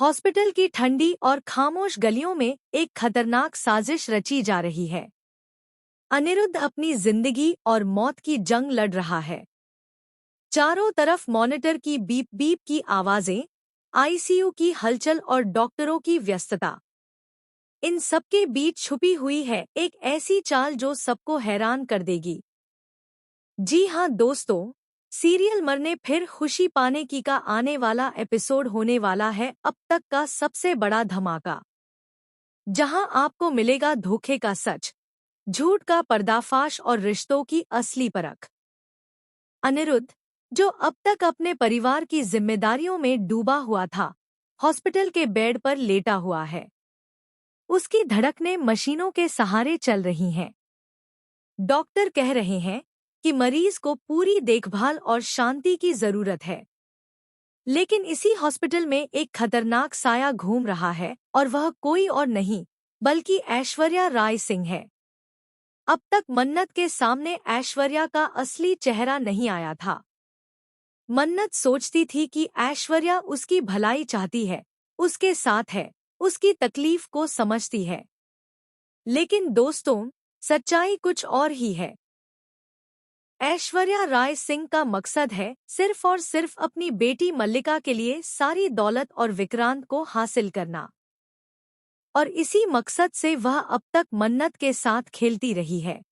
Hospital की ठंडी और खामोश गलियों में एक खतरनाक साजिश रची जा रही है। अनिरुद्ध अपनी जिंदगी और मौत की जंग लड़ रहा है। चारों तरफ मॉनिटर की बीप बीप की आवाजें, आईसीयू की हलचल और डॉक्टरों की व्यस्तता। इन सबके बीच छुपी हुई है एक ऐसी चाल जो सबको हैरान कर देगी। जी हां दोस्तों, सीरियल मरने फिर खुशी पाने की का आने वाला एपिसोड होने वाला है अब तक का सबसे बड़ा धमाका, जहां आपको मिलेगा धोखे का सच, झूठ का पर्दाफाश और रिश्तों की असली परख। अनिरुद्ध, जो अब तक अपने परिवार की जिम्मेदारियों में डूबा हुआ था, हॉस्पिटल के बेड पर लेटा हुआ है। उसकी धड़कनें मशीनों के सहारे चल रही हैं। डॉक्टर कह रहे हैं कि मरीज को पूरी देखभाल और शांति की जरूरत है। लेकिन इसी हॉस्पिटल में एक खतरनाक साया घूम रहा है और वह कोई और नहीं बल्कि ऐश्वर्या राय सिंह है। अब तक मन्नत के सामने ऐश्वर्या का असली चेहरा नहीं आया था। मन्नत सोचती थी कि ऐश्वर्या उसकी भलाई चाहती है, उसके साथ है, उसकी तकलीफ को समझती है। लेकिन दोस्तों, सच्चाई कुछ और ही है। ऐश्वर्या राय सिंह का मकसद है सिर्फ और सिर्फ अपनी बेटी मल्लिका के लिए सारी दौलत और विक्रांत को हासिल करना। और इसी मकसद से वह अब तक मन्नत के साथ खेलती रही है।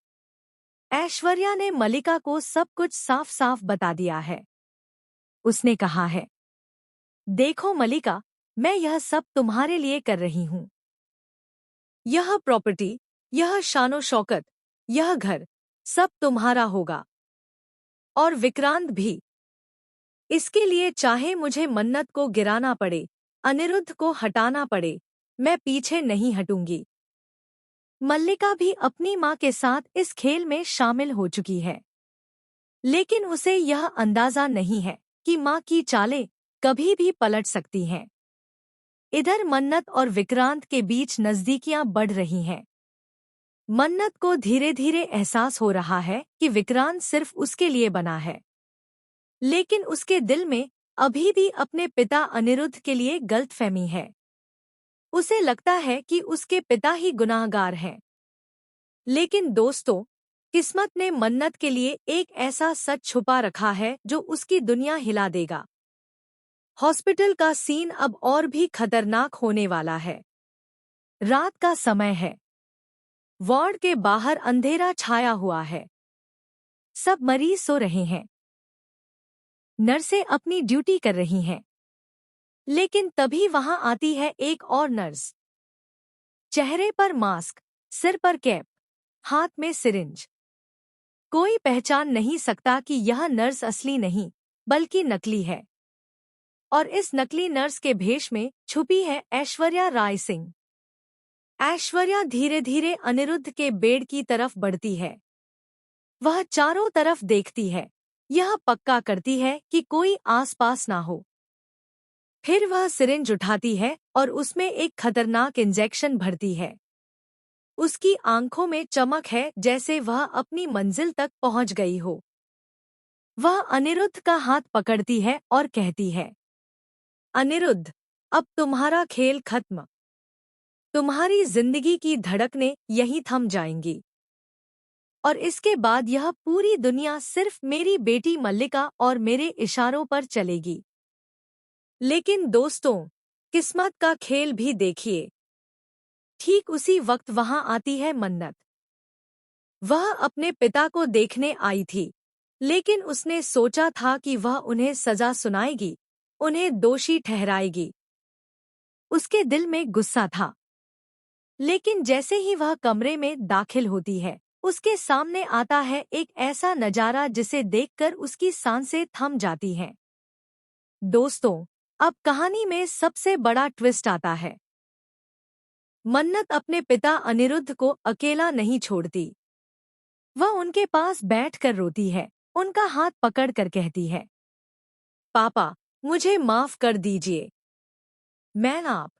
ऐश्वर्या ने मल्लिका को सब कुछ साफ साफ बता दिया है। उसने कहा है, देखो मल्लिका, मैं यह सब तुम्हारे लिए कर रही हूँ। यह प्रॉपर्टी, यह शानो शौकत, यह घर, सब तुम्हारा होगा। और विक्रांत भी। इसके लिए चाहे मुझे मन्नत को गिराना पड़े, अनिरुद्ध को हटाना पड़े, मैं पीछे नहीं हटूंगी। मल्लिका भी अपनी माँ के साथ इस खेल में शामिल हो चुकी है। लेकिन उसे यह अंदाजा नहीं है कि माँ की चालें कभी भी पलट सकती हैं। इधर मन्नत और विक्रांत के बीच नजदीकियां बढ़ रही हैं। मन्नत को धीरे धीरे एहसास हो रहा है कि विक्रांत सिर्फ उसके लिए बना है। लेकिन उसके दिल में अभी भी अपने पिता अनिरुद्ध के लिए गलतफहमी है। उसे लगता है कि उसके पिता ही गुनाहगार हैं। लेकिन दोस्तों, किस्मत ने मन्नत के लिए एक ऐसा सच छुपा रखा है जो उसकी दुनिया हिला देगा। हॉस्पिटल का सीन अब और भी खतरनाक होने वाला है। रात का समय है। वार्ड के बाहर अंधेरा छाया हुआ है। सब मरीज सो रहे हैं। नर्सें अपनी ड्यूटी कर रही हैं। लेकिन तभी वहां आती है एक और नर्स। चेहरे पर मास्क, सिर पर कैप, हाथ में सिरिंज। कोई पहचान नहीं सकता कि यह नर्स असली नहीं बल्कि नकली है। और इस नकली नर्स के भेष में छुपी है ऐश्वर्या राय सिंह। ऐश्वर्या धीरे धीरे अनिरुद्ध के बेड की तरफ बढ़ती है। वह चारों तरफ देखती है, यह पक्का करती है कि कोई आसपास ना हो। फिर वह सिरिंज उठाती है और उसमें एक खतरनाक इंजेक्शन भरती है। उसकी आंखों में चमक है जैसे वह अपनी मंजिल तक पहुंच गई हो। वह अनिरुद्ध का हाथ पकड़ती है और कहती है, अनिरुद्ध, अब तुम्हारा खेल खत्म। तुम्हारी जिंदगी की धड़कनें यहीं थम जाएंगी। और इसके बाद यह पूरी दुनिया सिर्फ मेरी बेटी मल्लिका और मेरे इशारों पर चलेगी। लेकिन दोस्तों, किस्मत का खेल भी देखिए। ठीक उसी वक्त वहां आती है मन्नत। वह अपने पिता को देखने आई थी, लेकिन उसने सोचा था कि वह उन्हें सजा सुनाएगी, उन्हें दोषी ठहराएगी। उसके दिल में गुस्सा था। लेकिन जैसे ही वह कमरे में दाखिल होती है, उसके सामने आता है एक ऐसा नजारा जिसे देखकर उसकी सांसें थम जाती हैं। दोस्तों, अब कहानी में सबसे बड़ा ट्विस्ट आता है। मन्नत अपने पिता अनिरुद्ध को अकेला नहीं छोड़ती। वह उनके पास बैठकर रोती है, उनका हाथ पकड़कर कहती है, पापा, मुझे माफ कर दीजिए। मैं आप